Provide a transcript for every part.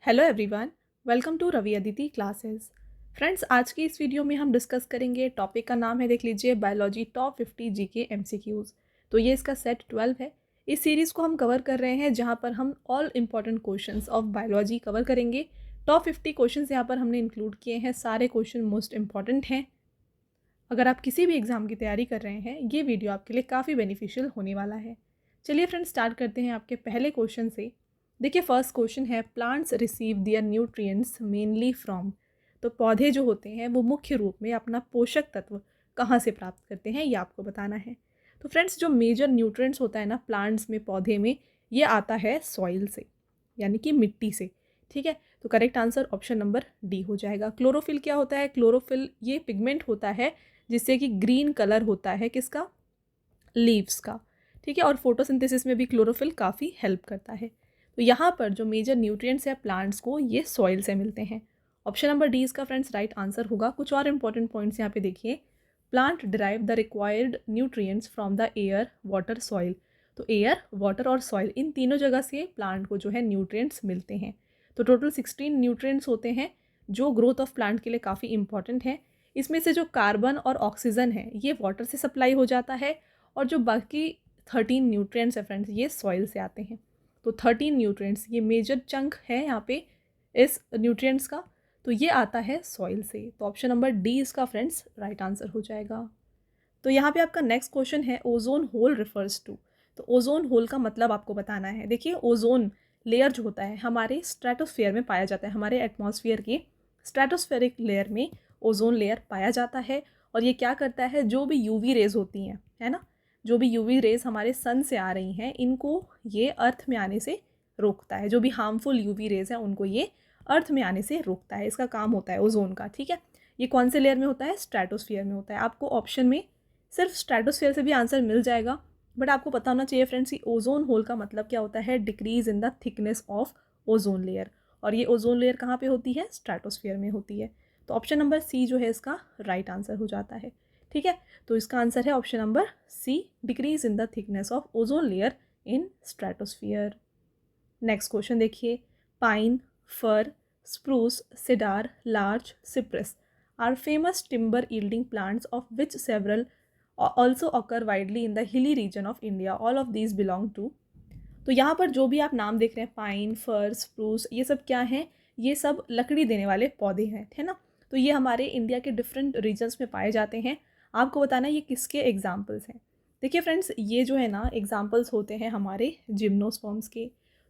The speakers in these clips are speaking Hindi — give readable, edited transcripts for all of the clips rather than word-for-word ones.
Hello everyone, welcome to Ravi Aditi classes. Friends, आज की इस वीडियो में हम डिस्कस करेंगे, टॉपिक का नाम है, देख लीजिए, बायोलॉजी टॉप 50 जीके एमसीक्यूज़। तो ये इसका सेट 12 है। इस सीरीज़ को हम कवर कर रहे हैं जहाँ पर हम all important questions of biology cover करेंगे। टॉप 50 क्वेश्चंस यहाँ पर हमने इंक्लूड किए हैं, सारे क्वेश्चन मोस्ट इंपॉर्टेंट हैं। अगर आप किसी भी एग्ज़ाम की तैयारी कर रहे हैं, ये वीडियो आपके लिए काफ़ी बेनिफिशियल होने वाला है। चलिए फ्रेंड्स, स्टार्ट करते हैं आपके पहले क्वेश्चन से। देखिए, फर्स्ट क्वेश्चन है, plants receive their nutrients mainly from. तो पौधे जो होते हैं वो मुख्य रूप में अपना पोषक तत्व कहाँ से प्राप्त करते हैं, ये आपको बताना है। तो फ्रेंड्स, जो मेजर न्यूट्रिएंट्स होता है ना प्लांट्स में, पौधे में, ये आता है सॉइल से, यानी कि मिट्टी से। ठीक है, तो correct answer option number D हो जाएगा। क्लोरोफिल क्या होता है? क्लोरोफिल ये पिगमेंट होता है जिससे कि ग्रीन कलर होता है किसका? लीव्स का। ठीक है, और फोटोसिंथेसिस में भी क्लोरोफिल काफ़ी हेल्प करता है। तो यहाँ पर जो मेजर न्यूट्रिएंट्स है प्लांट्स को, ये सॉइल से मिलते हैं। ऑप्शन नंबर डी इसका फ्रेंड्स राइट आंसर होगा। कुछ और इंपॉर्टेंट पॉइंट्स यहाँ पे देखिए, plant derive the required nutrients from the air, water, soil. तो एयर, वाटर और सॉइल, इन तीनों जगह से प्लांट को जो है न्यूट्रिएंट्स मिलते हैं। तो टोटल 16 न्यूट्रिएंट्स होते हैं जो ग्रोथ ऑफ प्लांट के लिए काफ़ी इंपॉर्टेंट है। इसमें से जो कार्बन और ऑक्सीजन है ये वाटर से सप्लाई हो जाता है, और जो बाकी 13 न्यूट्रिएंट्स है फ्रेंड्स, ये सॉइल से आते हैं। तो 13 न्यूट्रिएंट्स, ये मेजर चंक है यहाँ पे इस न्यूट्रिएंट्स का, तो ये आता है सॉइल से। तो ऑप्शन नंबर डी इसका फ्रेंड्स राइट आंसर हो जाएगा। तो यहाँ पे आपका नेक्स्ट क्वेश्चन है, ओजोन होल रिफर्स टू। तो ओजोन होल का मतलब आपको बताना है। देखिए, ओजोन लेयर जो होता है हमारे स्ट्रेटोस्फेयर में पाया जाता है, हमारे एटमॉस्फेयर के स्ट्रेटोस्फेरिक लेयर में ओजोन लेयर पाया जाता है। और ये क्या करता है, जो भी यूवी रेज होती हैं, है ना, जो भी यूवी रेज हमारे सन से आ रही हैं, इनको ये अर्थ में आने से रोकता है। जो भी हार्मफुल यूवी रेज हैं उनको ये अर्थ में आने से रोकता है। इसका काम होता है ओजोन का। ठीक है, ये कौन से लेयर में होता है? स्ट्रेटोस्फियर में होता है। आपको ऑप्शन में सिर्फ स्ट्रेटोस्फियर से भी आंसर मिल जाएगा, बट आपको पता होना चाहिए फ्रेंड्स कि ओजोन होल का मतलब क्या होता है? Decrease in the thickness of ozone layer. और ये ओजोन लेयर कहाँ पे होती है? स्ट्रेटोस्फियर में होती है। तो ऑप्शन नंबर सी जो है इसका राइट आंसर हो जाता है। ठीक है, तो इसका आंसर है option number C, decrease in the thickness of ozone layer in stratosphere. Next question देखिए, pine, fir, spruce, cedar, larch, cypress are famous timber yielding plants of which several also occur widely in the hilly region of India. All of these belong to। तो यहाँ पर जो भी आप नाम देख रहे हैं, पाइन, फर, स्प्रूस, ये सब क्या हैं? ये सब लकड़ी देने वाले पौधे हैं, है ना। तो ये हमारे इंडिया के डिफरेंट रीजन्स में पाए जाते हैं। आपको बताना ये किसके एग्जाम्पल्स हैं। देखिए फ्रेंड्स, ये जो है ना एग्जाम्पल्स होते हैं हमारे जिम्नोस्पर्म्स के।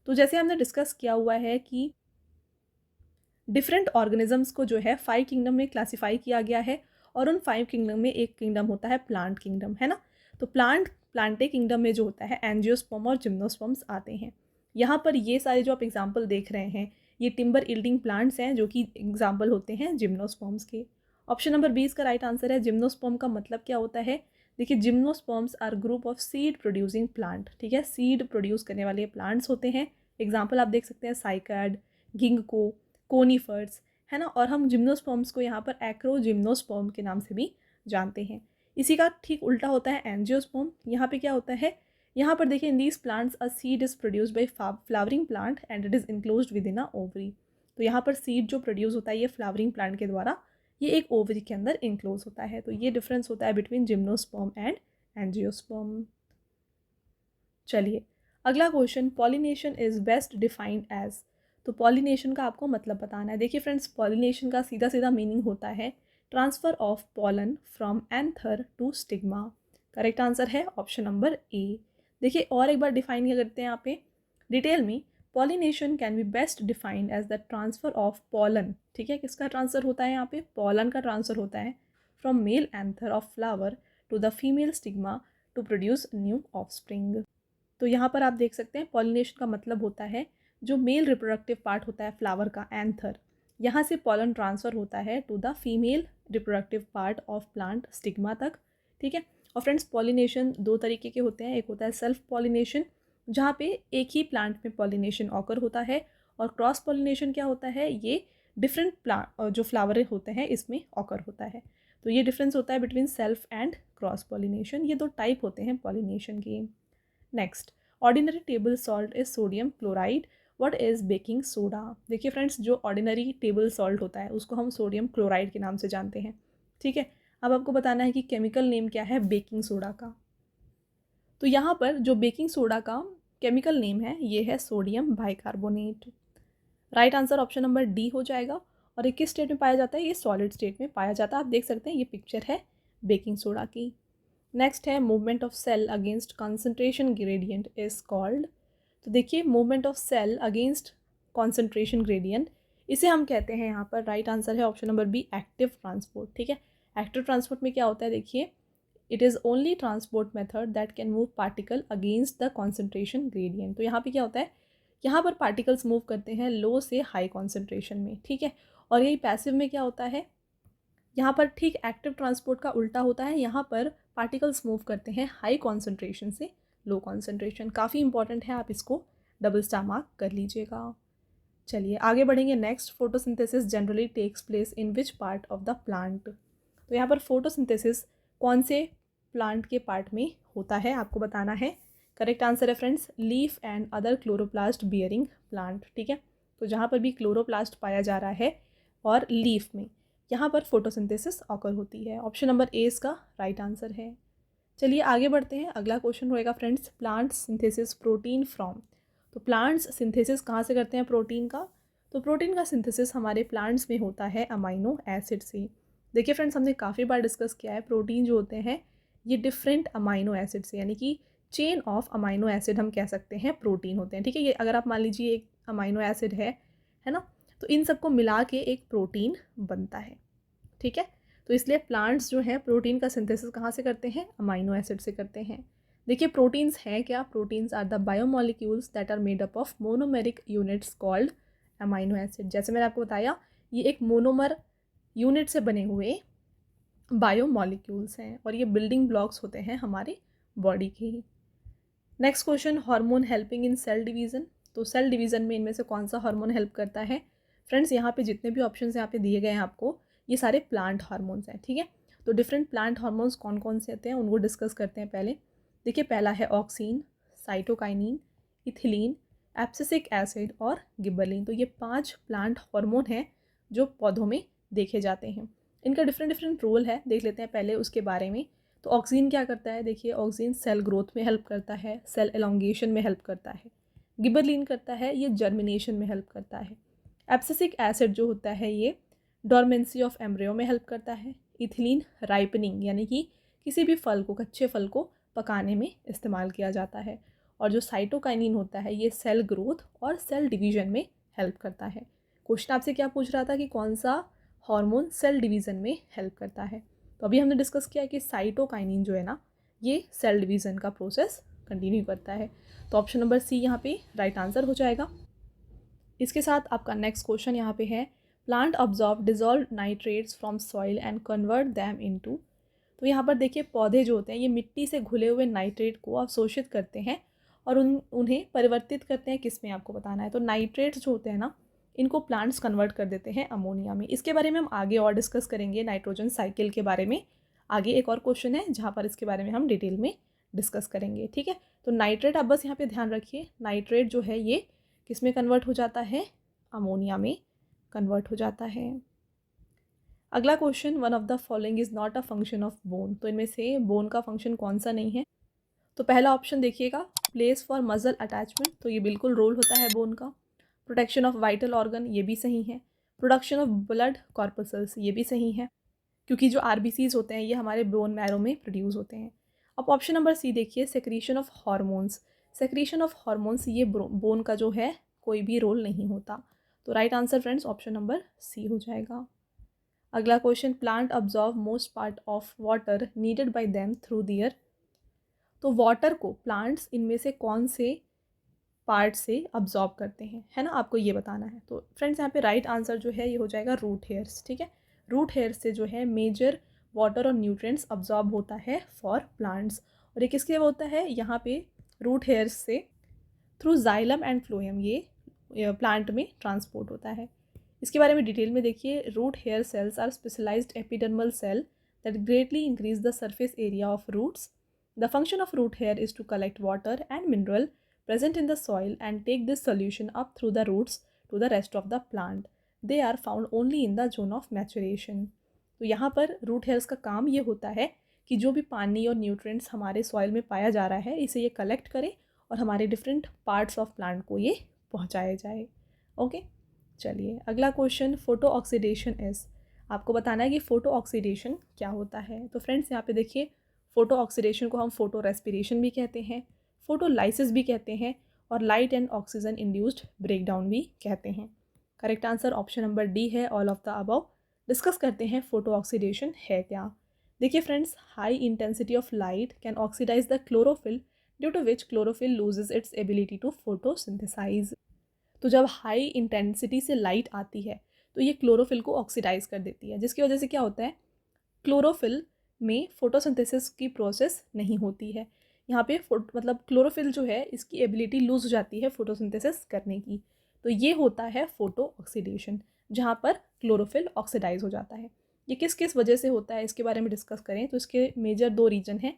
तो जैसे हमने डिस्कस किया हुआ है कि डिफरेंट ऑर्गेनिजम्स को जो है 5 किंगडम में क्लासीफाई किया गया है, और उन 5 किंगडम में एक किंगडम होता है प्लांट किंगडम, है ना। तो प्लांटे किंगडम में जो होता है एंजियोस्पर्म और जिम्नोस्पर्म्स आते हैं। यहाँ पर ये सारे जो आप एग्जाम्पल देख रहे हैं, ये टिम्बर यील्डिंग प्लांट्स हैं जो कि एग्जाम्पल होते हैं जिम्नोस्पर्म्स के। ऑप्शन नंबर 20 का राइट आंसर है। जिम्नोस्पर्म का मतलब क्या होता है? देखिए, gymnosperms are group of seed producing plant. ठीक है, सीड प्रोड्यूस करने वाले प्लांट्स होते हैं। एग्जाम्पल आप देख सकते हैं, साइकैड, गिंगको, कोनीफर्स, है ना। और हम जिम्नोस्पर्म्स को यहाँ पर एक्रोजिम्नोस्पर्म के नाम से भी जानते हैं। इसी का ठीक उल्टा होता है एंजियोस्पर्म। यहाँ पे क्या होता है? यहाँ पर देखिए, in these plants a seed is produced by flowering plant and it is enclosed with in a ovary. तो यहाँ पर सीड जो प्रोड्यूस होता है ये फ्लावरिंग प्लांट के द्वारा, ये एक ओवरी के अंदर इनक्लोज होता है। तो ये डिफरेंस होता है बिटवीन जिम्नोस्पर्म एंड एंजियोस्पर्म। चलिए अगला question, pollination is best defined as. तो पॉलिनेशन का आपको मतलब बताना है। देखिए फ्रेंड्स, पॉलिनेशन का सीधा सीधा मीनिंग होता है transfer of pollen from anther to stigma. Correct answer है ऑप्शन नंबर ए। देखिए और एक बार डिफाइन क्या करते हैं यहाँ पे डिटेल में, pollination can be best defined as the transfer of pollen. ठीक है, किसका ट्रांसफर होता है? यहाँ पे पॉलन का ट्रांसफर होता है from male anther of flower to the female stigma to produce new offspring. तो यहाँ पर आप देख सकते हैं पॉलिनेशन का मतलब होता है जो मेल रिप्रोडक्टिव पार्ट होता है फ्लावर का, एंथर, यहाँ से पॉलन ट्रांसफ़र होता है to the female reproductive part of plant, stigma तक। ठीक है, और फ्रेंड्स पॉलिनेशन दो तरीके के होते हैं। एक होता है सेल्फ पॉलिनेशन, जहाँ पे एक ही प्लांट में पॉलिनेशन ऑकर होता है, और क्रॉस पॉलिनेशन क्या होता है? ये डिफरेंट प्लांट जो फ्लावर होते हैं इसमें ऑकर होता है। तो ये डिफरेंस होता है between self and cross pollination. ये दो टाइप होते हैं पॉलिनेशन के। Next, ordinary table salt is sodium chloride what is baking soda? देखिए फ्रेंड्स, जो ऑर्डिनरी टेबल सॉल्ट होता है उसको हम सोडियम क्लोराइड के नाम से जानते हैं, ठीक है। अब आपको बताना है कि केमिकल नेम क्या है बेकिंग सोडा का। तो यहाँ पर जो बेकिंग सोडा का केमिकल नेम है ये है sodium bicarbonate. Right answer option number D हो जाएगा। और ये किस स्टेट में पाया जाता है? ये सॉलिड स्टेट में पाया जाता है। आप देख सकते हैं ये पिक्चर है बेकिंग सोडा की। नेक्स्ट है movement of cell against concentration gradient is called. तो देखिए movement of cell against concentration gradient, इसे हम कहते हैं यहाँ पर, राइट आंसर है option number B active transport, ठीक है। एक्टिव ट्रांसपोर्ट में क्या होता है? देखिए it is only transport method that can move particle against the concentration gradient. तो यहाँ पे क्या होता है? यहाँ पर पार्टिकल्स मूव करते हैं लो से हाई कॉन्सेंट्रेशन में, ठीक है। और यही पैसिव में क्या होता है? यहाँ पर ठीक एक्टिव ट्रांसपोर्ट का उल्टा होता है। यहाँ पर पार्टिकल्स मूव करते हैं हाई कॉन्सेंट्रेशन से लो कॉन्सेंट्रेशन। काफ़ी इंपॉर्टेंट है, आप इसको डबल स्टार मार्क कर लीजिएगा। चलिए आगे बढ़ेंगे। Next, photosynthesis generally takes place in which part of the plant? तो यहाँ पर फोटोसिंथेसिस कौन से प्लांट के पार्ट में होता है आपको बताना है। करेक्ट आंसर है friends leaf and other chloroplast bearing plant, ठीक है। तो जहाँ पर भी क्लोरोप्लास्ट पाया जा रहा है और लीफ में, यहाँ पर फोटोसिंथेसिस ऑकर होती है। ऑप्शन नंबर ए इसका राइट आंसर है। चलिए आगे बढ़ते हैं। अगला क्वेश्चन होएगा friends, plant synthesis protein from. तो प्लांट्स सिंथेसिस कहाँ से करते हैं प्रोटीन का? तो प्रोटीन का सिंथेसिस हमारे प्लांट्स में होता है अमाइनो एसिड से। देखिए फ्रेंड्स, हमने काफ़ी बार डिस्कस किया है, प्रोटीन जो होते हैं ये डिफरेंट अमाइनो एसिड से, यानी कि चेन ऑफ अमाइनो एसिड हम कह सकते हैं प्रोटीन होते हैं, ठीक है। ये अगर आप मान लीजिए एक अमाइनो एसिड है ना, तो इन सबको मिला के एक प्रोटीन बनता है, ठीक है। तो इसलिए प्लांट्स जो हैं प्रोटीन का सिंथेसिस कहाँ से करते हैं? अमाइनो एसिड से करते हैं। देखिए प्रोटीन्स हैं क्या? Proteins are the biomolecules that are made up of monomeric units called amino acid. जैसे मैंने आपको बताया, ये एक मोनोमर यूनिट से बने हुए बायोमोलिक्यूल्स हैं और ये बिल्डिंग ब्लॉक्स होते हैं हमारे बॉडी के ही। Next question, hormone helping in cell division. तो सेल डिवीज़न में इनमें से कौन सा हार्मोन हेल्प करता है? फ्रेंड्स यहाँ पे जितने भी ऑप्शंस यहाँ पे दिए गए हैं आपको, ये सारे प्लांट हार्मोन्स हैं, ठीक है। तो डिफरेंट प्लांट हार्मोन्स कौन कौन से होते हैं उनको डिस्कस करते हैं पहले। देखिए पहला है oxygen, cytokinin, ethylene, abscisic acid और गिबरलिन। तो ये 5 प्लांट हार्मोन हैं जो पौधों में देखे जाते हैं। इनका डिफरेंट डिफरेंट रोल है, देख लेते हैं पहले उसके बारे में। तो ऑक्सीन क्या करता है? देखिए ऑक्सीन सेल ग्रोथ में हेल्प करता है, सेल एलोंगेशन में हेल्प करता है। गिबरलिन करता है ये जर्मिनेशन में हेल्प करता है। एब्सिसिक एसिड जो होता है ये डॉर्मेंसी ऑफ एम्ब्रियो में हेल्प करता है। इथिलीन राइपनिंग, यानी कि किसी भी फल को, कच्चे फल को पकाने में इस्तेमाल किया जाता है। और जो साइटोकाइनिन होता है ये सेल ग्रोथ और सेल डिवीजन में हेल्प करता है। क्वेश्चन आपसे क्या पूछ रहा था कि कौन सा हार्मोन सेल डिवीज़न में हेल्प करता है? तो अभी हमने डिस्कस किया कि साइटोकाइनिन जो है ना, ये सेल डिवीज़न का प्रोसेस कंटिन्यू करता है। तो ऑप्शन नंबर सी यहाँ पे राइट आंसर हो जाएगा। इसके साथ आपका नेक्स्ट क्वेश्चन यहाँ पे है, plant absorb dissolve nitrates from soil and convert them into. तो यहाँ पर देखिए पौधे जो होते हैं ये मिट्टी से घुले हुए नाइट्रेट को अवशोषित करते हैं और उन्हें परिवर्तित करते हैं किस में, आपको बताना है। तो नाइट्रेट्स जो होते हैं ना, इनको प्लांट्स कन्वर्ट कर देते हैं अमोनिया में। इसके बारे में हम आगे और डिस्कस करेंगे, नाइट्रोजन साइकिल के बारे में। आगे एक और क्वेश्चन है जहाँ पर इसके बारे में हम डिटेल में डिस्कस करेंगे, ठीक है। तो नाइट्रेट आप बस यहाँ पे ध्यान रखिए, नाइट्रेट जो है ये किस में कन्वर्ट हो जाता है? अमोनिया में कन्वर्ट हो जाता है। अगला question, one of the following is not a function of bone. तो इनमें से बोन का फंक्शन कौन सा नहीं है? तो पहला ऑप्शन देखिएगा, प्लेस फॉर मसल अटैचमेंट। तो ये बिल्कुल रोल होता है बोन का। प्रोटेक्शन ऑफ वाइटल ऑर्गन, ये भी सही है। प्रोडक्शन ऑफ ब्लड कॉर्पसल्स, ये भी सही है, क्योंकि जो आरबीसीज होते हैं ये हमारे बोन मैरो में प्रोड्यूस होते हैं। अब ऑप्शन नंबर सी देखिए, secretion of hormones. Secretion of hormones ये बोन का जो है कोई भी रोल नहीं होता। तो right answer friends option number C हो जाएगा। अगला question, plant absorb most part of water needed by them through their. तो वाटर को प्लांट्स इनमें से कौन से पार्ट से अब्जॉर्ब करते हैं, है ना, आपको ये बताना है। तो फ्रेंड्स यहाँ पे राइट आंसर जो है ये हो जाएगा रूट हेयर्स, ठीक है। रूट हेयर्स से जो है मेजर वाटर और न्यूट्रिएंट्स अब्जॉर्ब होता है फॉर प्लांट्स। और ये किसके होता है? यहाँ पे रूट हेयर्स से थ्रू जाइलम एंड फ्लोएम ये प्लांट में ट्रांसपोर्ट होता है। इसके बारे में डिटेल में देखिए, root hair cells are specialised epidermal cell that greatly increase the surface area of roots. The function of root hair is to collect water and mineral present in the soil and take this solution up through the roots to the rest of the plant. They are found only in the zone of maturation. तो यहाँ पर रूट हेयर्स का काम ये होता है कि जो भी पानी और न्यूट्रिएंट्स हमारे सॉइल में पाया जा रहा है इसे ये कलेक्ट करे और हमारे डिफरेंट पार्ट्स ऑफ प्लांट को ये पहुँचाया जाए. ओके, चलिए अगला क्वेश्चन, फोटो ऑक्सीडेशन इज. आपको बताना है कि फोटो ऑक्सीडेशन क्या होता है. तो फ्रेंड्स यहाँ पे देखिए, फोटो ऑक्सीडेशन को हम फोटो रेस्पिरेशन भी कहते हैं, फोटोलाइसिस भी कहते हैं और light and oxygen induced breakdown भी कहते हैं. Correct answer option number D है, all of the above. Discuss करते हैं फोटो ऑक्सीडेशन है क्या. देखिए friends, high intensity of light can oxidize the chlorophyll due to which chlorophyll loses its ability to photosynthesize. तो जब हाई इंटेंसिटी से लाइट आती है तो ये क्लोरोफिल को ऑक्सीडाइज कर देती है, जिसकी वजह से क्या होता है, क्लोरोफिल में फोटोसिंथेसिस की प्रोसेस नहीं होती है. यहाँ पे मतलब क्लोरोफिल जो है इसकी एबिलिटी लूज हो जाती है फोटोसिंथेसिस करने की. तो ये होता है फोटो ऑक्सीडेशन, जहाँ पर क्लोरोफिल ऑक्सीडाइज हो जाता है. ये किस किस वजह से होता है इसके बारे में डिस्कस करें तो इसके मेजर 2 रीज़न हैं.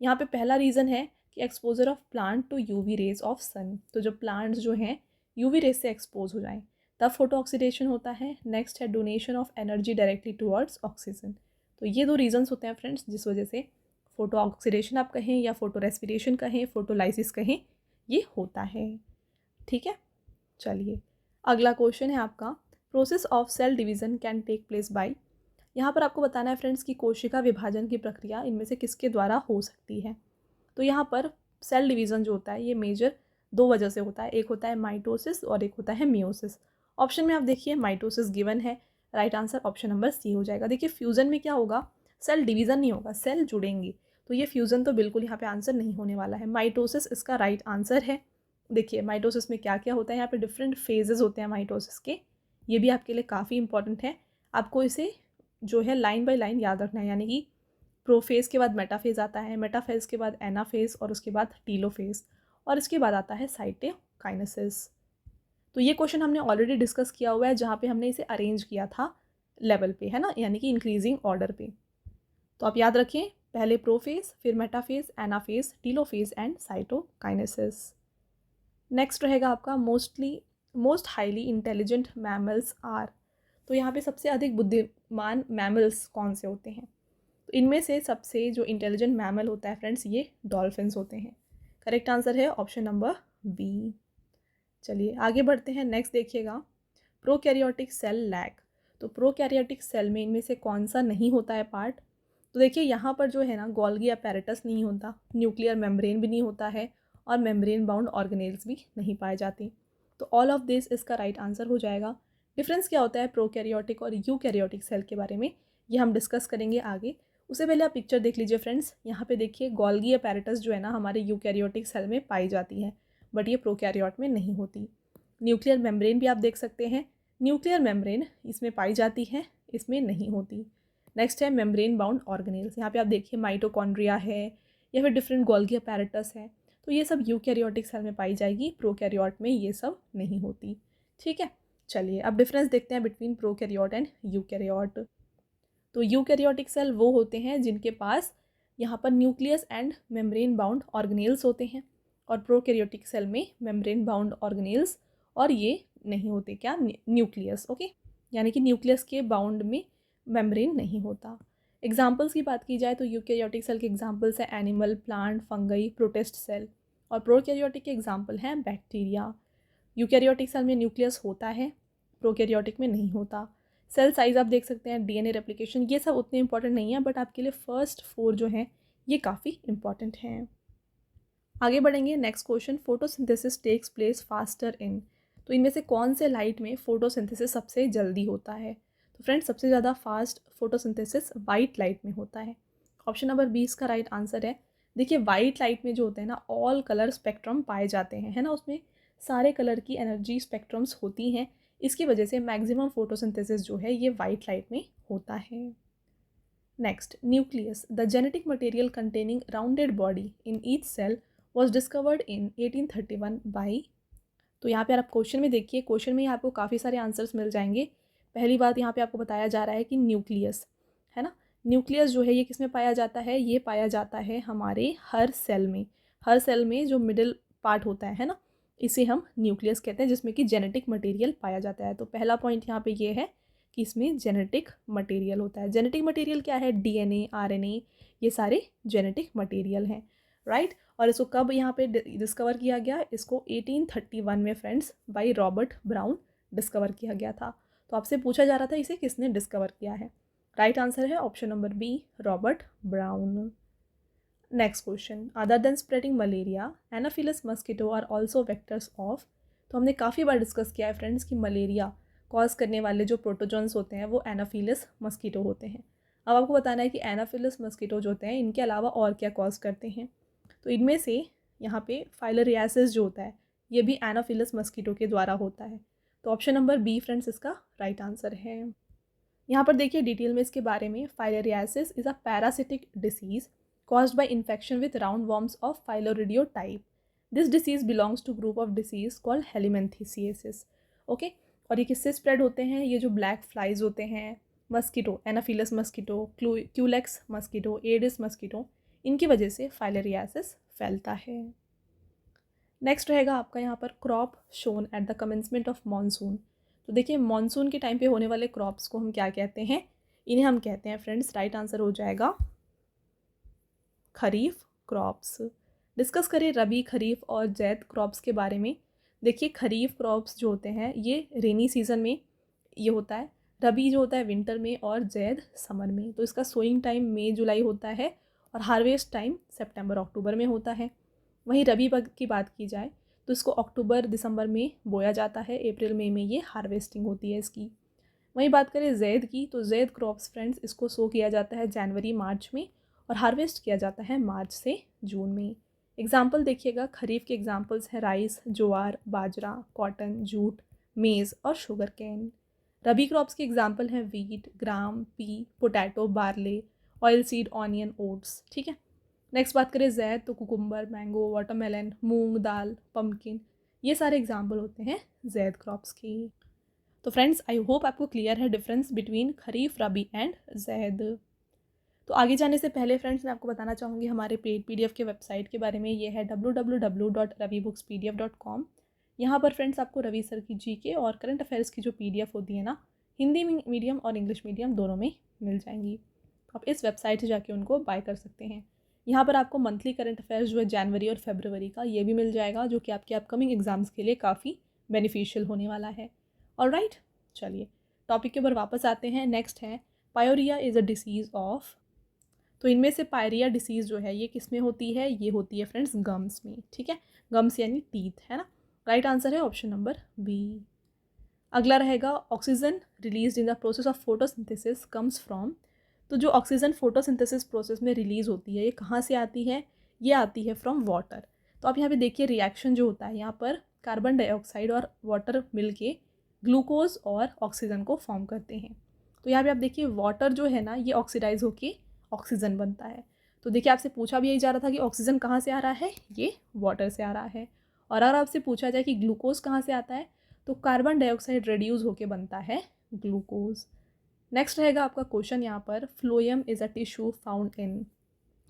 यहाँ पे पहला रीज़न है कि exposure of plant to UV rays of sun. तो जो प्लांट्स जो हैं यूवी रेज से एक्सपोज हो जाएं तब फोटो ऑक्सीडेशन होता है. नेक्स्ट है donation of energy directly towards oxygen. तो ये 2 रीजंस होते हैं फ्रेंड्स जिस वजह से फोटो ऑक्सीडेशन आप कहें या फोटो रेस्पिरेशन कहें, फोटोलाइसिस कहें, ये होता है. ठीक है, चलिए अगला क्वेश्चन है आपका, process of cell division can take place by. यहाँ पर आपको बताना है फ्रेंड्स कि कोशिका विभाजन की प्रक्रिया इनमें से किसके द्वारा हो सकती है. तो यहाँ पर सेल डिवीज़न जो होता है ये मेजर 2 वजह से होता है. एक होता है माइटोसिस और एक होता है मियोसिस. ऑप्शन में आप देखिए माइटोसिस गिवन है, right answer option number C हो जाएगा. देखिए फ्यूज़न में क्या होगा, सेल डिवीज़न नहीं होगा, सेल जुड़ेंगी. तो ये फ्यूज़न तो बिल्कुल यहाँ पे आंसर नहीं होने वाला है. माइटोसिस इसका राइट आंसर है. देखिए माइटोसिस में क्या क्या होता है, यहाँ पे डिफरेंट फेजेस होते हैं माइटोसिस के. ये भी आपके लिए काफ़ी इंपॉर्टेंट है, आपको इसे जो है लाइन बाय लाइन याद रखना है. यानी कि प्रोफेज के बाद मेटाफेज आता है, मेटाफेज के बाद एनाफेज और उसके बाद टीलोफेज और इसके बाद आता है साइटोकाइनेसिस. तो ये क्वेश्चन हमने ऑलरेडी डिस्कस किया हुआ है जहाँ पे हमने इसे अरेंज किया था लेवल पे, है ना, यानी कि इंक्रीजिंग ऑर्डर पे. तो आप याद रखें, पहले प्रोफेज, फिर metaphase, anaphase, telophase and cytokinesis. Next रहेगा आपका most highly intelligent mammals are. तो यहाँ पे सबसे अधिक बुद्धिमान मैमल्स कौन से होते हैं. तो इनमें से सबसे जो इंटेलिजेंट मैमल होता है फ्रेंड्स ये डॉल्फिन्स होते हैं. करेक्ट आंसर है ऑप्शन नंबर बी. चलिए आगे बढ़ते हैं. नेक्स्ट देखिएगा, प्रोकैरियोटिक सेल लैक. तो प्रोकैरियोटिक सेल में इनमें से कौन सा नहीं होता है पार्ट. तो देखिए यहाँ पर जो है ना, गोल्गी अपैरेटस नहीं होता, न्यूक्लियर मेम्ब्रेन भी नहीं होता है और मेम्ब्रेन बाउंड ऑर्गेनेल्स भी नहीं पाए जाते. तो ऑल ऑफ दिस इसका राइट आंसर हो जाएगा. डिफरेंस क्या होता है प्रोकैरियोटिक और यूकैरियोटिक सेल के बारे में ये हम डिस्कस करेंगे आगे. उससे पहले आप पिक्चर देख लीजिए फ्रेंड्स. यहाँ पे देखिए गोल्गी अपैरेटस जो है ना हमारे यूकैरियोटिक सेल में पाई जाती है, बट ये प्रोकैरियोट में नहीं होती. न्यूक्लियर मेम्ब्रेन भी आप देख सकते हैं, न्यूक्लियर मेम्ब्रेन इसमें पाई जाती है, इसमें नहीं होती. नेक्स्ट है मेम्ब्रेन बाउंड ऑर्गेनेल्स. यहाँ पे आप देखिए माइटोकॉन्ड्रिया है या फिर डिफरेंट गोल्गी अपैरेटस है. तो ये सब यूकैरियोटिक सेल में पाई जाएगी, प्रोकैरियोट में ये सब नहीं होती. ठीक है, चलिए अब डिफरेंस देखते हैं बिटवीन प्रोकैरियोट एंड यूकैरियोट. तो यूकैरियोटिक सेल वो होते हैं जिनके पास यहाँ पर nucleus and membrane bound organelles होते हैं और प्रोकैरियोटिक सेल में मेम्ब्रेन बाउंड ऑर्गेनेल्स और ये नहीं होते, क्या, न्यूक्लियस. ओके, यानी कि न्यूक्लियस के बाउंड में मेम्ब्रेन नहीं होता. एग्जाम्पल्स की बात की जाए तो यूकैरियोटिक सेल के एग्जाम्पल्स हैं animal, plant, fungi, protist cell. और प्रोकैरियोटिक के एग्जाम्पल हैं बैक्टीरिया. यूकैरियोटिक सेल में न्यूक्लियस होता है, प्रोकैरियोटिक में नहीं होता. सेल साइज़ आप देख सकते हैं, डीएनए रेप्लिकेशन, ये सब उतने इंपॉर्टेंट नहीं है, बट आपके लिए फर्स्ट 4 जो हैं ये काफ़ी इंपॉर्टेंट हैं. आगे बढ़ेंगे. Next question, photosynthesis takes place faster in. तो इनमें से कौन से लाइट में फोटोसिंथेसिस सबसे जल्दी होता है. तो फ्रेंड्स सबसे ज़्यादा फास्ट फोटोसिंथेसिस वाइट लाइट में होता है. ऑप्शन नंबर 20 का राइट आंसर है. देखिए वाइट लाइट में जो होते हैं ना ऑल कलर स्पेक्ट्रम पाए जाते हैं, है ना, उसमें सारे कलर की एनर्जी स्पेक्ट्रम्स होती हैं. इसकी वजह से मैक्सिमम फोटोसिंथेसिस जो है ये वाइट लाइट में होता है. Next, nucleus, the genetic material containing rounded body in each cell was discovered in 1831 by. तो यहाँ पे आप क्वेश्चन में देखिए, क्वेश्चन में आपको काफ़ी सारे आंसर्स मिल जाएंगे. पहली बात यहाँ पे आपको बताया जा रहा है कि न्यूक्लियस, है ना, न्यूक्लियस जो है ये किस में पाया जाता है, ये पाया जाता है हमारे हर सेल में. हर सेल में जो मिडिल पार्ट होता है ना, इसे हम न्यूक्लियस कहते हैं, जिसमें कि जेनेटिक मटेरियल पाया जाता है। तो पहला पॉइंट यहाँ पे ये है कि इसमें जेनेटिक मटेरियल होता है। जेनेटिक मटेरियल क्या है? डीएनए, आरएनए, ये सारे जेनेटिक मटेरियल हैं, राइट। और इसको कब यहाँ पे डिस्कवर किया गया? इसको 1831 में friends by Robert brown discover किया गया था। तो आपसे पूछा जा रहा था इसे किसने डिस्कवर किया है? राइट आंसर है option number B, Robert Brown. Next question, other than spreading malaria, anopheles mosquito are also vectors of. तो हमने काफ़ी बार डिस्कस किया है फ्रेंड्स कि मलेरिया कॉज करने वाले जो प्रोटोजोन्स होते हैं वो एनाफिलस मस्किटो होते हैं। अब आपको बताना है कि एनाफिलस मस्किटो जो होते हैं इनके अलावा और क्या कॉज करते हैं। तो इनमें से यहाँ पे फाइलेरियासिस जो होता है ये भी एनाफिलस मस्किटो के द्वारा होता है। तो ऑप्शन नंबर बी फ्रेंड्स इसका राइट आंसर है। यहाँ पर देखिए डिटेल में इसके बारे में, filariasis is a parasitic disease caused by infection with roundworms of Phyllorideo type. This disease belongs to group of disease called Helminthiasis. Okay, और ये किससे स्प्रेड होते हैं? ये जो ब्लैक फ्लाइज होते हैं, mosquito, Anopheles mosquito, Culex mosquito, Aedes mosquito, इनकी वजह से फाइलेरियासिस फैलता है। नेक्स्ट रहेगा आपका यहाँ पर crop shown at the commencement of monsoon. तो देखिए मॉनसून के टाइम पे होने वाले क्रॉप्स को हम क्या कहते हैं? इन्हें हम कहते हैं फ्रेंड्स, राइट आंसर हो जाएगा खरीफ क्रॉप्स। डिस्कस करें रबी, खरीफ और जैद क्रॉप्स के बारे में। देखिए खरीफ क्रॉप्स जो होते हैं ये रेनी सीजन में ये होता है, रबी जो होता है विंटर में और जैद समर में। तो इसका सोइंग टाइम मई जुलाई होता है और हार्वेस्ट टाइम सितंबर अक्टूबर में होता है। वहीं रबी की बात की जाए तो इसको अक्टूबर दिसंबर में बोया जाता है, अप्रैल मई में ये हार्वेस्टिंग होती है इसकी। वहीं बात करें जैद की, तो जैद क्रॉप्स फ्रेंड्स इसको सो किया जाता है जनवरी मार्च में और हार्वेस्ट किया जाता है मार्च से जून में। एग्जाम्पल देखिएगा, खरीफ के एग्जाम्पल्स हैं rice, jowar, bajra, cotton, jute, maize और शुगर कैन। रबी क्रॉप्स के एग्जाम्पल हैं wheat, gram, pea, potato, barley, oil seed, onion, oats. ठीक है, नेक्स्ट बात करें जैद तो cucumber, mango, watermelon, moong dal, pumpkin, ये सारे एग्जाम्पल होते हैं जैद क्रॉप्स की। तो फ्रेंड्स आई होप आपको क्लियर है difference between kharif, rabi and zaid. तो आगे जाने से पहले फ्रेंड्स मैं आपको बताना चाहूँगी हमारे पेड पीडीएफ के वेबसाइट के बारे में। ये है www.ravibookspdf.com। यहाँ पर फ्रेंड्स आपको रवि सर की जीके और करंट अफेयर्स की जो पीडीएफ होती है ना, हिंदी मीडियम और इंग्लिश मीडियम दोनों में मिल जाएंगी। आप इस वेबसाइट से जाके उनको बाय कर सकते हैं। यहाँ पर आपको मंथली करंट अफेयर्स जो है जनवरी और फरवरी का ये भी मिल जाएगा, जो कि आपके अपकमिंग एग्जाम्स के लिए काफ़ी बेनिफिशियल होने वाला है। ऑलराइट, चलिए टॉपिक के ऊपर वापस आते हैं। नेक्स्ट है pyorrhoea is a disease of. तो इनमें से पायरिया डिसीज़ जो है ये किस में होती है? ये होती है फ्रेंड्स गम्स में। ठीक है, गम्स यानी टीथ, है ना। राइट आंसर है ऑप्शन नंबर बी। अगला रहेगा oxygen release in the process of photosynthesis comes from. तो जो ऑक्सीजन फोटोसिंथेसिस प्रोसेस में रिलीज़ होती है ये कहाँ से आती है? ये आती है फ्रॉम वाटर। तो आप यहाँ पे देखिए रिएक्शन जो होता है, यहाँ पर कार्बन डाइऑक्साइड और वाटर मिल के ग्लूकोज और ऑक्सीजन को फॉर्म करते हैं। तो यहाँ पे आप देखिए वाटर जो है ना ये ऑक्सीडाइज होके ऑक्सीजन बनता है। तो देखिए आपसे पूछा भी यही जा रहा था कि ऑक्सीजन कहाँ से आ रहा है? ये वाटर से आ रहा है। और अगर आपसे पूछा जाए कि ग्लूकोज कहाँ से आता है, तो कार्बन डाइऑक्साइड रिड्यूस होके बनता है ग्लूकोज। नेक्स्ट रहेगा आपका क्वेश्चन यहाँ पर, phloem is a tissue found in.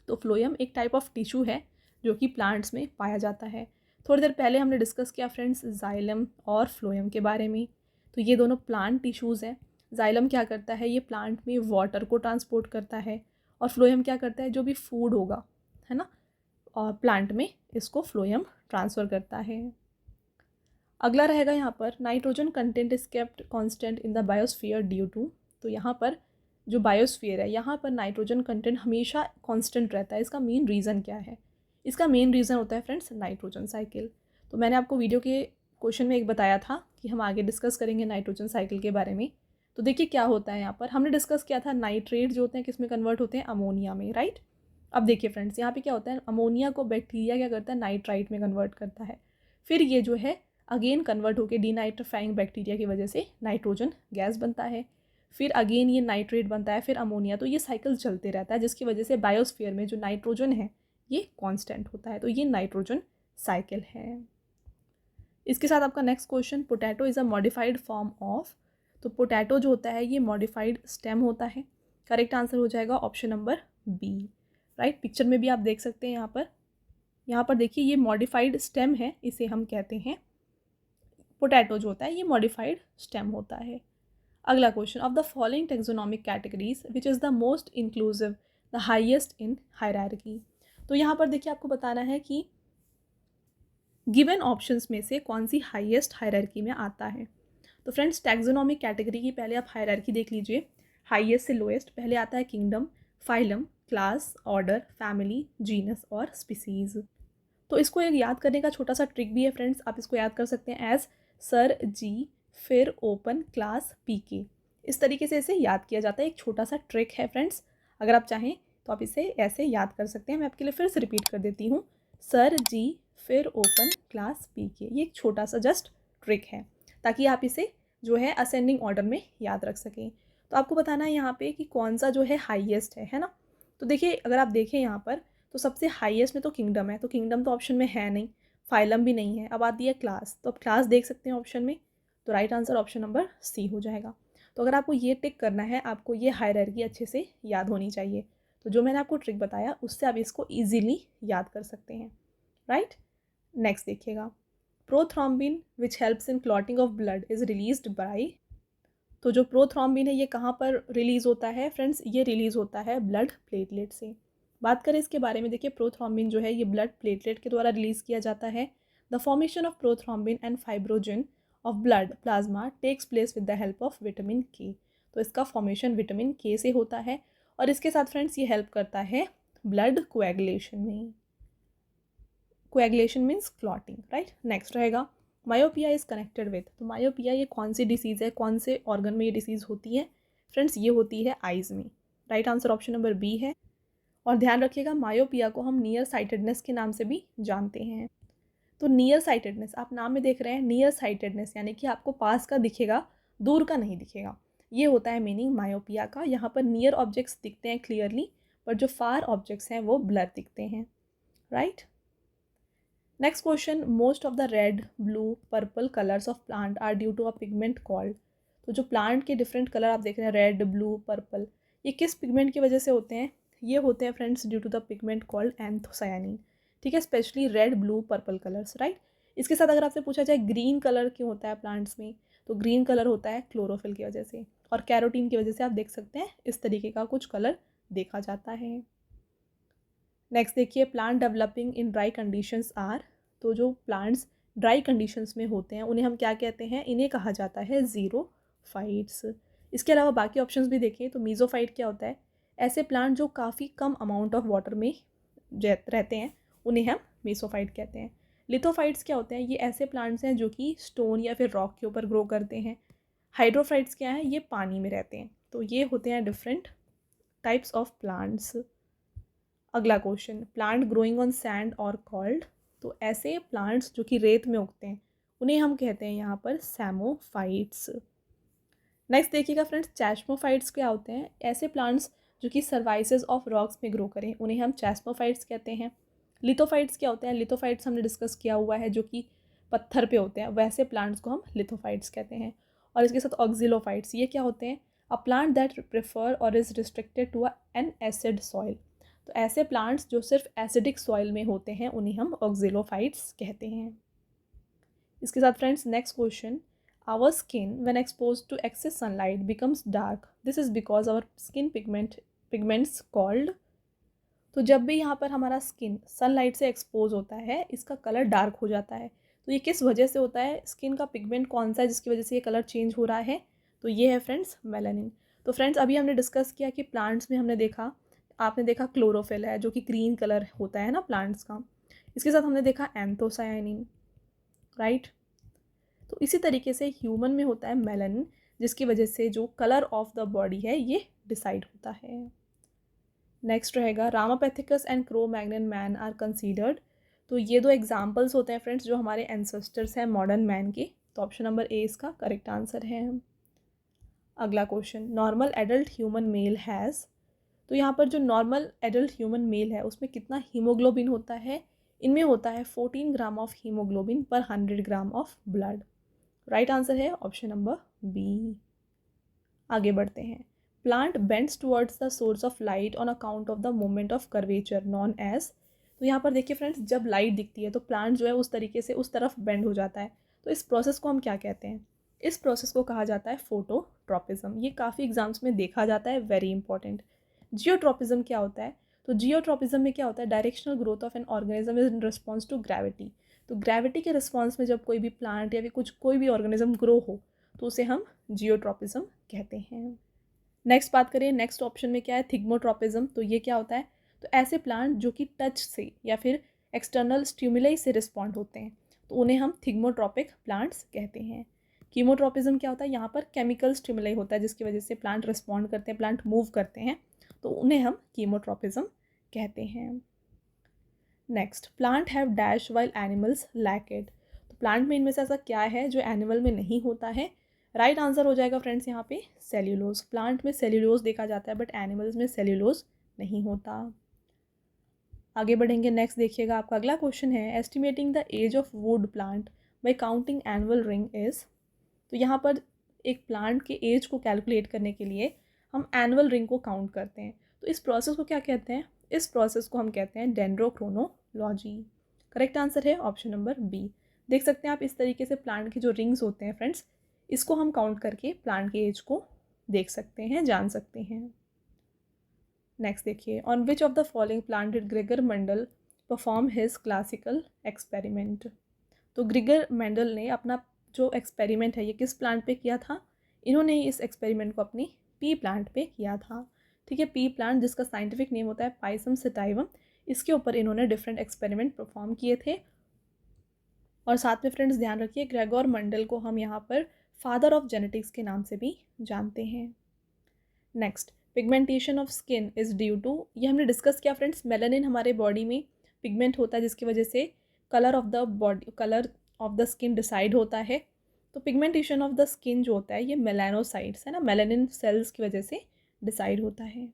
तो फ्लोएम एक टाइप ऑफ टिश्यू है जो कि प्लांट्स में पाया जाता है। थोड़ी देर पहले हमने डिस्कस किया फ्रेंड्स जाइलम और फ्लोएम के बारे में। तो ये दोनों प्लांट टिश्यूज़ हैं। जाइलम क्या करता है? ये प्लांट में वाटर को ट्रांसपोर्ट करता है और फ्लोएम क्या करता है? जो भी फूड होगा, है ना, और प्लांट में इसको फ्लोएम ट्रांसफ़र करता है। अगला रहेगा यहाँ पर nitrogen content is kept constant in the biosphere due to. तो यहाँ पर जो बायोस्फीयर है यहाँ पर नाइट्रोजन कंटेंट हमेशा कांस्टेंट रहता है। इसका मेन रीज़न क्या है? इसका मेन रीज़न होता है फ्रेंड्स नाइट्रोजन साइकिल। तो मैंने आपको वीडियो के क्वेश्चन में एक बताया था कि हम आगे डिस्कस करेंगे नाइट्रोजन साइकिल के बारे में। तो देखिए क्या होता है यहाँ पर, हमने डिस्कस किया था नाइट्रेट जो होते हैं किस में कन्वर्ट होते हैं? अमोनिया में, राइट। अब देखिए फ्रेंड्स यहाँ पे क्या होता है, अमोनिया को बैक्टीरिया क्या करता है? नाइट्राइट में कन्वर्ट करता है। फिर ये जो है अगेन कन्वर्ट होकर डीनाइट्रीफाइंग बैक्टीरिया की वजह से नाइट्रोजन गैस बनता है। फिर अगेन ये नाइट्रेट बनता है, फिर अमोनिया। तो ये साइकिल चलते रहता है जिसकी वजह से बायोस्फीयर में जो नाइट्रोजन है ये कांस्टेंट होता है। तो ये नाइट्रोजन साइकिल है। इसके साथ आपका next question, potato is a modified form of. तो पोटैटो जो होता है ये मॉडिफाइड स्टेम होता है। करेक्ट आंसर हो जाएगा option number B, right. Picture में भी आप देख सकते हैं यहाँ पर यहाँ पर देखिए ये मॉडिफाइड स्टेम है, इसे हम कहते हैं पोटैटो जो होता है ये मॉडिफाइड स्टेम होता है। अगला question, of the following taxonomic categories which is the most inclusive the highest in hierarchy. तो यहाँ पर देखिए आपको बताना है कि गिवन ऑप्शंस में से कौन सी हाईएस्ट हायरार्की में आता है। तो फ्रेंड्स टैक्सोनॉमिक कैटेगरी की पहले आप हायरार्की देख लीजिए, हाईएस्ट से लोएस्ट। पहले आता है kingdom, phylum, class, order, family, genus और स्पीसीज। तो इसको एक याद करने का छोटा सा ट्रिक भी है फ्रेंड्स, आप इसको याद कर सकते हैं एज सर जी फिर ओपन क्लास पी के। इस तरीके से इसे याद किया जाता है, एक छोटा सा ट्रिक है फ्रेंड्स, अगर आप चाहें तो आप इसे ऐसे याद कर सकते हैं। मैं आपके लिए फिर से रिपीट कर देती हूँ, सर जी फिर ओपन क्लास पी के। ये एक छोटा सा जस्ट ट्रिक है ताकि आप इसे जो है असेंडिंग ऑर्डर में याद रख सकें। तो आपको बताना है यहाँ पे कि कौन सा जो है हाईएस्ट है ना। तो देखिए अगर आप देखें यहाँ पर तो सबसे हाईएस्ट में तो किंगडम है, तो किंगडम तो ऑप्शन में है नहीं, फाइलम भी नहीं है। अब आती है क्लास, तो अब क्लास देख सकते हैं ऑप्शन में, तो right answer option number C हो जाएगा। तो अगर आपको ये टिक करना है, आपको ये हायरार्की अच्छे से याद होनी चाहिए। तो जो मैंने आपको ट्रिक बताया उससे आप इसको ईजिली याद कर सकते हैं, राइट। नेक्स्ट देखिएगा, prothrombin which helps in clotting of blood is released by. तो जो प्रोथ्रोम्बिन है ये कहाँ पर रिलीज़ होता है फ्रेंड्स, ये रिलीज़ होता है ब्लड प्लेटलेट से। बात करें इसके बारे में, देखिए प्रोथ्रोम्बिन जो है ये ब्लड प्लेटलेट के द्वारा रिलीज़ किया जाता है। The formation of prothrombin and fibrinogen of blood plasma takes place with the help of vitamin K. तो इसका फॉर्मेशन विटामिन के से होता है और इसके साथ फ्रेंड्स ये हेल्प करता है ब्लड कोएगुलेशन में। Coagulation means clotting, right. Next रहेगा, मायोपिया इज़ कनेक्टेड विथ। तो मायोपिया ये कौन सी डिसीज़ है, कौन से ऑर्गन में ये डिसीज़ होती है फ्रेंड्स, ये होती है आइज़ में। Right answer option number B है। और ध्यान रखिएगा मायोपिया को हम नियर साइटेडनेस के नाम से भी जानते हैं। तो नियर साइटेडनेस, आप नाम में देख रहे हैं नियर साइटेडनेस, यानी कि आपको पास का दिखेगा, दूर का नहीं दिखेगा, ये होता है मीनिंग मायोपिया का। यहाँ पर नियर ऑब्जेक्ट्स दिखते हैं क्लियरली, पर जो फार ऑब्जेक्ट्स हैं वो ब्लर दिखते हैं, right. Next question, most of the red, blue, purple colours of plant are due to a pigment called. तो जो प्लांट के डिफरेंट कलर आप देख रहे हैं, रेड, ब्लू, पर्पल, ये किस पिगमेंट की वजह से होते हैं, ये होते हैं friends due to the pigment called anthocyanin. ठीक है, specially red, blue, purple colours, right. इसके साथ अगर आपसे पूछा जाए ग्रीन कलर क्यों होता है प्लांट्स में, तो ग्रीन कलर होता है क्लोरोफिल की वजह से, और कैरोटीन की वजह से आप देख सकते हैं इस तरीके का कुछ कलर देखा जाता है। नेक्स्ट देखिए, plant developing in dry conditions are. तो जो प्लांट्स ड्राई कंडीशंस में होते हैं उन्हें हम क्या कहते हैं, इन्हें कहा जाता है ज़ीरोफाइट्स। इसके अलावा बाकी ऑप्शंस भी देखें तो मीज़ोफाइट क्या होता है, ऐसे प्लांट जो काफ़ी कम अमाउंट ऑफ वाटर में रहते हैं उन्हें हम मीसोफाइट कहते हैं। लिथोफाइट्स क्या होते हैं, ये ऐसे प्लांट्स हैं जो कि स्टोन या फिर रॉक के ऊपर ग्रो करते हैं। हाइड्रोफाइट्स क्या हैं, ये पानी में रहते हैं। तो ये होते हैं डिफरेंट टाइप्स ऑफ प्लांट्स। अगला question, plant growing on sand और कॉल्ड। तो ऐसे प्लांट्स जो कि रेत में उगते हैं उन्हें हम कहते हैं यहाँ पर सैमोफाइट्स। नेक्स्ट देखिएगा फ्रेंड्स, चैस्मोफाइट्स क्या होते हैं, ऐसे प्लांट्स जो कि सर्वाइसेस ऑफ रॉक्स में ग्रो करें उन्हें हम चैस्मोफाइट्स कहते हैं। लिथोफाइट्स क्या होते हैं, लिथोफाइट्स हमने डिस्कस किया हुआ है जो कि पत्थर पे होते हैं, वैसे प्लांट्स को हम लिथोफाइट्स कहते हैं। और इसके साथ ऑक्जिलोफाइट्स, ये क्या होते हैं, a plant that prefer or is restricted to an acid soil. तो ऐसे प्लांट्स जो सिर्फ एसिडिक सॉइल में होते हैं उन्हें हम ऑक्जिलोफाइट्स कहते हैं। इसके साथ friends next question, our skin when exposed to excess sunlight becomes dark, this is because our skin pigments called. तो जब भी यहाँ पर हमारा स्किन सनलाइट से एक्सपोज होता है इसका कलर डार्क हो जाता है। तो ये किस वजह से होता है, स्किन का पिगमेंट कौन सा है जिसकी वजह से ये कलर चेंज हो रहा है, तो ये है फ्रेंड्स मेलानिन। तो फ्रेंड्स अभी हमने डिस्कस किया कि प्लांट्स में हमने देखा, आपने देखा क्लोरोफिल है जो कि ग्रीन कलर होता है ना प्लांट्स का, इसके साथ हमने देखा एंथोसायानिन, राइट। तो इसी तरीके से ह्यूमन में होता है मेलानिन जिसकी वजह से जो कलर ऑफ द बॉडी है ये डिसाइड होता है। नेक्स्ट रहेगा, Ramapithecus and Cro-Magnon man are considered. तो ये दो एग्जाम्पल्स होते हैं फ्रेंड्स जो हमारे एंसेस्टर्स हैं मॉडर्न मैन के। तो ऑप्शन नंबर ए इसका करेक्ट आंसर है। अगला question, normal adult human male has. तो यहाँ पर जो नॉर्मल एडल्ट ह्यूमन मेल है उसमें कितना हीमोग्लोबिन होता है, इनमें होता है 14 ग्राम ऑफ हीमोग्लोबिन पर 100 gram of blood. Right answer है ऑप्शन नंबर बी। आगे बढ़ते हैं, plant bends towards the source of light on account of the moment of curvature known as. तो यहाँ पर देखिए फ्रेंड्स, जब लाइट दिखती है तो प्लांट जो है उस तरीके से उस तरफ बेंड हो जाता है। तो इस प्रोसेस को हम क्या कहते हैं? इस प्रोसेस को कहा जाता है फोटोट्रॉपिज्म। ये काफ़ी एग्जाम्स में देखा जाता है, वेरी इंपॉर्टेंट। जियोट्रॉपिज्म क्या होता है? तो जियोट्रॉपिज्म में क्या होता है? Directional growth of an organism is in response to gravity. तो ग्रेविटी के रिस्पॉन्स में जब कोई भी प्लांट या फिर कोई भी ऑर्गेनिज्म ग्रो हो तो उसे हम जियोट्रॉपिज्म कहते हैं। नेक्स्ट बात करें, नेक्स्ट ऑप्शन में क्या है? थिग्मोट्रॉपिज्म। तो ये क्या होता है? तो ऐसे प्लांट जो कि टच से या फिर एक्सटर्नल स्टिमुलाई से रिस्पॉन्ड होते हैं तो उन्हें हम थिग्मोट्रॉपिक प्लांट्स कहते हैं। कीमोट्रॉपिज्म क्या होता है? यहाँ पर केमिकल स्टिमुलाई होता है जिसकी वजह से प्लांट रिस्पॉन्ड करते हैं, प्लांट मूव करते हैं, तो उन्हें हम कीमोट्रॉपिज्म कहते हैं। Next, plant have dash while animals lack it. तो प्लांट में इनमें से ऐसा क्या है जो एनिमल में नहीं होता है? राइट आंसर हो जाएगा फ्रेंड्स यहाँ पे सेल्यूलोज। प्लांट में सेल्यूलोज देखा जाता है बट एनिमल्स में सेल्यूलोज नहीं होता। आगे बढ़ेंगे, नेक्स्ट देखिएगा, आपका अगला क्वेश्चन है estimating the age of wood plant by counting annual ring is. तो यहाँ पर एक प्लांट के एज को कैलकुलेट करने के लिए हम एनुअल रिंग को काउंट करते हैं। तो इस प्रोसेस को क्या कहते हैं? इस प्रोसेस को हम कहते हैं डेंड्रोक्रोनोलॉजी। करेक्ट आंसर है ऑप्शन नंबर बी। देख सकते हैं आप इस तरीके से प्लांट के जो रिंग्स होते हैं फ्रेंड्स, इसको हम काउंट करके प्लांट के एज को देख सकते हैं, जान सकते हैं। नेक्स्ट देखिए, on which of the following plant did Gregor Mendel perform his classical experiment. तो ग्रेगर मेंडल ने अपना जो एक्सपेरिमेंट है ये किस प्लांट पे किया था? इन्होंने इस एक्सपेरिमेंट को अपनी पी प्लांट पे किया था। ठीक है, पी प्लांट जिसका साइंटिफिक नेम होता है पाइसम सेटाइवम, इसके ऊपर इन्होंने डिफरेंट एक्सपेरिमेंट परफॉर्म किए थे। और साथ में फ्रेंड्स ध्यान रखिए, ग्रेगोर मेंडल को हम यहाँ पर फादर ऑफ जेनेटिक्स के नाम से भी जानते हैं। Next, pigmentation of skin is due to, ये हमने डिस्कस किया फ्रेंड्स, मेलानिन हमारे बॉडी में पिगमेंट होता है जिसकी वजह से colour of the skin decide होता है। तो पिगमेंटेशन ऑफ द स्किन जो होता है ये मेलानोसाइट्स है ना, मेलानिन सेल्स की वजह से डिसाइड होता है।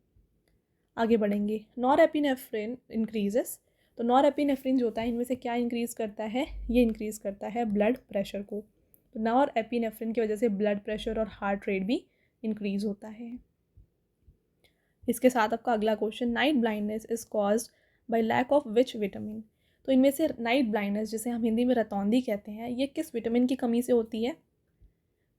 आगे बढ़ेंगे, नॉर एपिनेफ्रिन इंक्रीजेस। तो नॉर एपिनेफ्रिन जो होता है इनमें से क्या इंक्रीज़ करता है? ये इंक्रीज़ करता है ब्लड प्रेशर को। तो नॉर एपिनेफ्रिन की वजह से ब्लड प्रेशर और हार्ट रेट भी इंक्रीज़ होता है। इसके साथ आपका अगला question, night blindness is caused by lack of which vitamin. तो इनमें से नाइट ब्लाइंडनेस जिसे हम हिंदी में रतौंधी कहते हैं, ये किस विटामिन की कमी से होती है?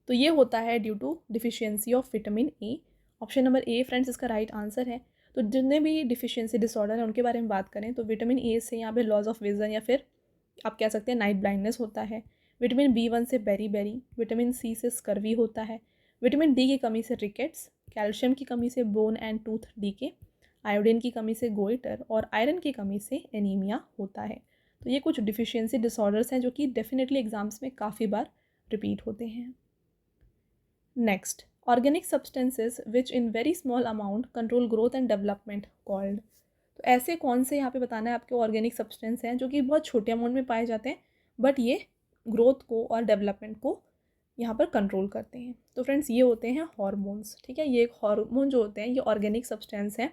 तो ये होता है due to deficiency of vitamin A. Option number A friends इसका राइट आंसर है। तो जितने भी डिफिशियंसी डिसऑर्डर हैं उनके बारे में बात करें तो विटामिन ए से यहाँ पे लॉस ऑफ विजन या फिर आप कह सकते हैं नाइट ब्लाइंडनेस होता है। विटामिन बी1 से बेरी, विटामिन सी से स्कर्वी होता है, विटामिन डी की कमी से रिकेट्स, कैल्शियम की कमी से bone and tooth decay, iodine की कमी से गोइटर और आयरन की कमी से एनीमिया होता है। तो ये कुछ डिफिशियंसी डिसऑर्डर्स हैं जो कि डेफिनेटली एग्जाम्स में काफ़ी बार रिपीट होते हैं। Next, organic substances which in very small amount control growth and development called. तो ऐसे कौन से यहाँ पे बताना है आपके ऑर्गेनिक सब्सटेंस हैं जो कि बहुत छोटे अमाउंट में पाए जाते हैं बट ये ग्रोथ को और डेवलपमेंट को यहाँ पर कंट्रोल करते हैं। तो फ्रेंड्स ये होते हैं हॉर्मोन्स। ठीक है, ये एक हार्मोन जो होते हैं ये ऑर्गेनिक सब्सटेंस हैं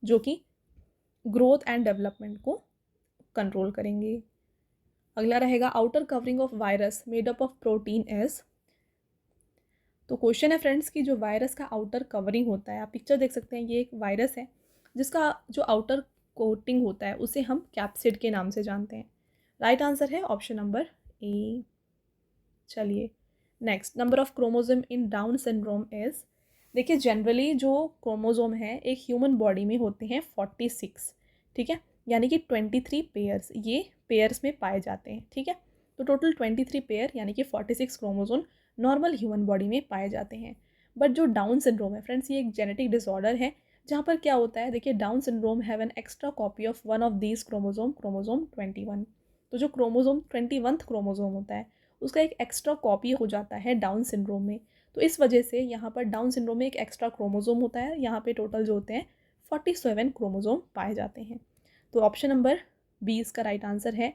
जो कि ग्रोथ एंड डेवलपमेंट को कंट्रोल करेंगे। अगला रहेगा, outer covering of virus made up of protein as. तो क्वेश्चन है फ्रेंड्स कि जो वायरस का आउटर कवरिंग होता है, आप पिक्चर देख सकते हैं, ये एक वायरस है जिसका जो आउटर कोटिंग होता है उसे हम कैप्सिड के नाम से जानते हैं। राइट आंसर है ऑप्शन नंबर ए। चलिए next, number of chromosome in down syndrome is. देखिए जनरली जो क्रोमोसोम है एक ह्यूमन बॉडी में होते हैं 46। ठीक है, यानी कि 23 पेयर्स, ये पेयर्स में पाए जाते हैं। ठीक है, तो टोटल 23 पेयर यानी कि 46 क्रोमोसोम नॉर्मल ह्यूमन बॉडी में पाए जाते हैं। बट जो डाउन सिंड्रोम है फ्रेंड्स ये एक जेनेटिक डिसऑर्डर है जहाँ पर क्या होता है, देखिए down syndrome have an extra copy of one of these chromosome, chromosome 21। तो जो क्रोमोसोम 21 क्रोमोसोम होता है उसका एक एक्स्ट्रा कॉपी हो जाता है डाउन सिंड्रोम में। तो इस वजह से यहाँ पर डाउन सिंड्रोम में एक एक्स्ट्रा क्रोमोसोम होता है। यहाँ पे टोटल जो होते हैं 47 क्रोमोसोम पाए जाते हैं। तो ऑप्शन नंबर बी इसका राइट आंसर है।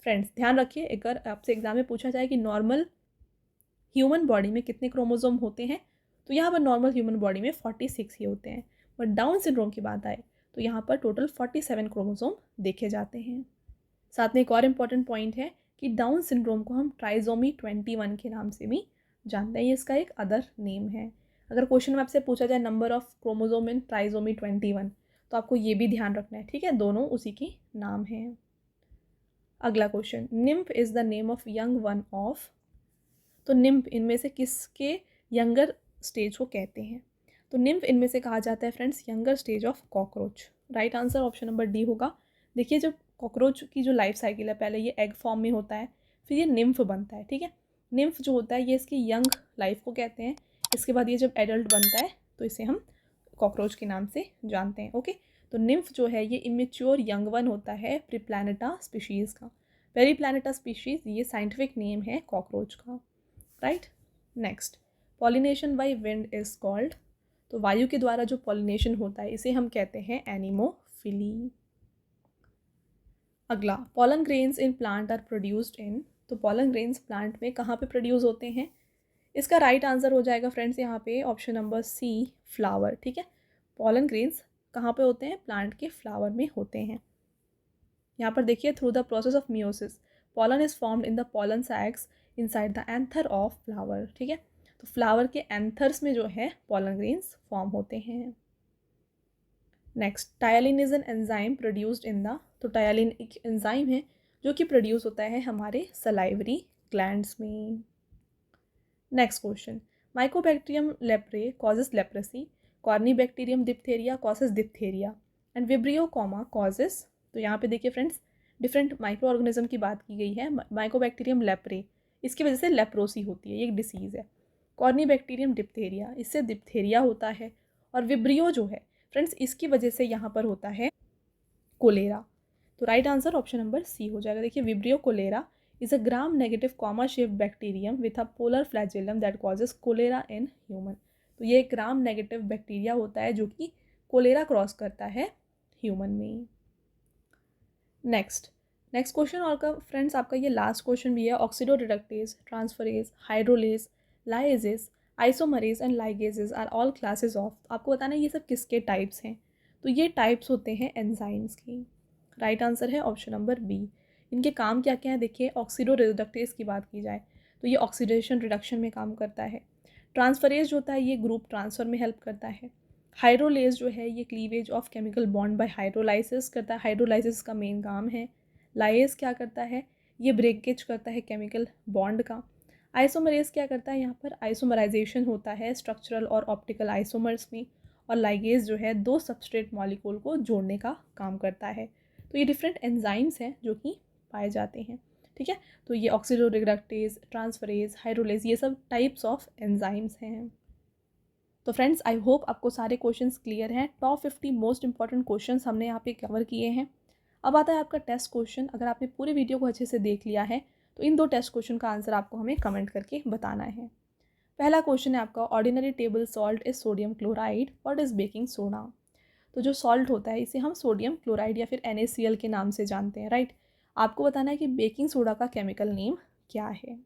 फ्रेंड्स ध्यान रखिए, अगर आपसे एग्जाम में पूछा जाए कि नॉर्मल ह्यूमन बॉडी में कितने क्रोमोसोम होते हैं तो यहाँ पर नॉर्मल ह्यूमन बॉडी में 46 ही होते हैं। बट डाउन सिंड्रोम की बात आए तो यहाँ पर टोटल 47 क्रोमोसोम देखे जाते हैं। साथ में एक और इम्पॉर्टेंट पॉइंट है कि डाउन सिंड्रोम को हम ट्राइजोमी 21 के नाम से भी जानते हैं, ये इसका एक अदर नेम है। अगर क्वेश्चन में आपसे पूछा जाए number of chromosome in trisomy 21 तो आपको ये भी ध्यान रखना है, ठीक है, दोनों उसी के नाम हैं। अगला question, nymph is the name of young one of. तो निम्फ इनमें से किसके यंगर स्टेज को कहते हैं? तो निम्फ इनमें से कहा जाता है friends younger stage of cockroach. Right answer option number D होगा। देखिए जब कॉकरोच की जो लाइफ साइकिल है, पहले ये एग फॉर्म में होता है, फिर ये निम्फ बनता है, ठीक है। निम्फ जो होता है ये इसकी यंग लाइफ को कहते हैं। इसके बाद ये जब एडल्ट बनता है तो इसे हम कॉकरोच के नाम से जानते हैं। ओके, तो निम्फ जो है ये इमेच्योर यंग वन होता है प्रीप्लैनेटा स्पीशीज़ का। पेरीप्लैनेटा स्पीशीज़ ये साइंटिफिक नेम है कॉकरोच का। Right, next, pollination by wind is called. तो वायु के द्वारा जो पॉलिनेशन होता है इसे हम कहते हैं एनिमोफिली। अगला, pollen grains in plant are produced in. तो पॉलन ग्रेन्स प्लांट में कहाँ पे प्रोड्यूस होते हैं? इसका राइट आंसर हो जाएगा फ्रेंड्स यहाँ पे ऑप्शन नंबर सी, फ्लावर, ठीक है। पॉलन ग्रेन्स कहाँ पे होते हैं? प्लांट के फ्लावर में होते हैं। यहाँ पर देखिए, through the process of meiosis pollen is formed in the pollen sacs inside the anther of flower, ठीक है। तो फ्लावर के एंथर्स में जो है पॉलन ग्रेन्स फॉर्म होते हैं। Next, ptyalin is an enzyme produced in the. तो टायलिन एक एंजाइम है जो कि प्रोड्यूस होता है हमारे सलाइवरी ग्लैंड्स में। Next question, Mycobacterium leprae causes leprosy, Corynebacterium diphtheriae causes diphtheria and Vibrio comma causes. तो यहाँ पे देखिए फ्रेंड्स, डिफरेंट माइक्रो ऑर्गेनिज्म की बात की गई है। माइकोबैक्टीरियम लेप्रे, इसकी वजह से लेप्रोसी होती है, ये एक डिसीज़ है। कॉर्नीबैक्टीरियम डिप्थेरिया, इससे डिप्थेरिया होता है। और विब्रियो जो है फ्रेंड्स, इसकी वजह से यहाँ पर होता है कोलेरा। तो right answer option number C हो जाएगा। देखिए, vibrio cholera is a gram negative comma shaped bacterium with a polar flagellum that causes cholera in human. तो ये एक ग्राम नेगेटिव बैक्टीरिया होता है जो कि कोलेरा क्रॉस करता है ह्यूमन में। नेक्स्ट क्वेश्चन और का फ्रेंड्स आपका ये लास्ट क्वेश्चन भी है। Oxidoreductase, transferase, hydrolase, lyases, isomerase and ligases are all classes of. आपको बताना है ये सब किसके टाइप्स हैं? तो ये टाइप्स होते हैं एंजाइम्स की। राइट आंसर है ऑप्शन नंबर बी। इनके काम क्या क्या है? देखिए, ऑक्सीडो रिडक्टेज की बात की जाए तो ये ऑक्सीडेशन रिडक्शन में काम करता है। ट्रांसफरेज होता है ये ग्रुप ट्रांसफ़र में हेल्प करता है। हाइड्रोलेज जो है ये cleavage of chemical bond by hydrolysis करता है, हाइड्रोलाइसिस का मेन काम है। लाइज क्या करता है? ये ब्रेकेज करता है केमिकल बॉन्ड का। आइसोमरेज क्या करता है? यहाँ पर आइसोमराइजेशन होता है स्ट्रक्चरल और ऑप्टिकल आइसोमर्स में। और लाइगेज जो है दो सबस्ट्रेट मॉलिक्यूल को जोड़ने का काम करता है। तो ये डिफरेंट एंजाइम्स हैं जो कि पाए जाते हैं, ठीक है। तो ये ऑक्सीडो रिडक्टेज, ट्रांसफरेज, हाइड्रोलेज, ये सब टाइप्स ऑफ एंजाइम्स हैं। तो फ्रेंड्स, आई होप आपको सारे क्वेश्चंस क्लियर हैं। टॉप 50 मोस्ट इंपॉर्टेंट क्वेश्चंस हमने यहाँ पे कवर किए हैं। अब आता है आपका टेस्ट क्वेश्चन। अगर आपने पूरी वीडियो को अच्छे से देख लिया है तो इन दो टेस्ट क्वेश्चन का आंसर आपको हमें कमेंट करके बताना है। पहला क्वेश्चन है आपका, ordinary table salt is sodium chloride, what is baking soda. तो जो सॉल्ट होता है इसे हम सोडियम क्लोराइड या फिर NaCl के नाम से जानते हैं, राइट। आपको बताना है कि बेकिंग सोडा का केमिकल नेम क्या है।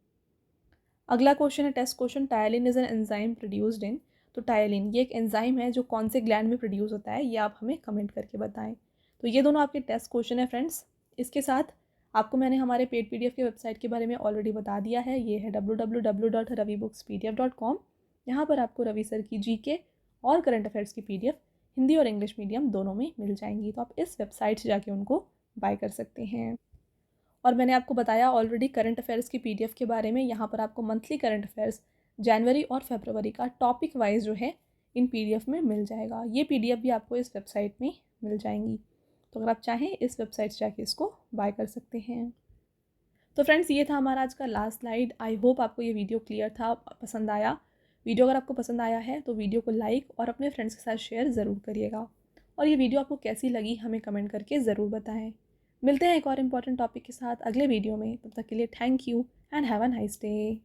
अगला क्वेश्चन है test question, ptyalin is an enzyme produced in. तो टायलिन ये एक एंजाइम है जो कौन से ग्लैंड में प्रोड्यूस होता है, ये आप हमें कमेंट करके बताएं। तो ये दोनों आपके टेस्ट क्वेश्चन है फ्रेंड्स। इसके साथ आपको मैंने हमारे पेड PDF के वेबसाइट के बारे में ऑलरेडी बता दिया है। ये है www.ravibookspdf.com। यहाँ पर आपको रवि सर की GK और करंट अफेयर्स की PDF हिंदी और इंग्लिश मीडियम दोनों में मिल जाएंगी। तो आप इस वेबसाइट से जाके उनको बाय कर सकते हैं। और मैंने आपको बताया ऑलरेडी करंट अफेयर्स की PDF के बारे में। यहाँ पर आपको मंथली करंट अफेयर्स जनवरी और फरवरी का टॉपिक वाइज जो है इन PDF में मिल जाएगा। ये PDF भी आपको इस वेबसाइट में मिल जाएंगी। तो अगर आप चाहें इस वेबसाइट से जाके इसको बाय कर सकते हैं। तो फ्रेंड्स, ये था हमारा आज का लास्ट स्लाइड। आई होप आपको ये वीडियो क्लियर था, पसंद आया। वीडियो अगर आपको पसंद आया है तो वीडियो को लाइक और अपने फ्रेंड्स के साथ शेयर ज़रूर करिएगा। और ये वीडियो आपको कैसी लगी हमें कमेंट करके ज़रूर बताएं। मिलते हैं एक और इम्पॉर्टेंट टॉपिक के साथ अगले वीडियो में। तब तक के लिए thank you and have a nice day.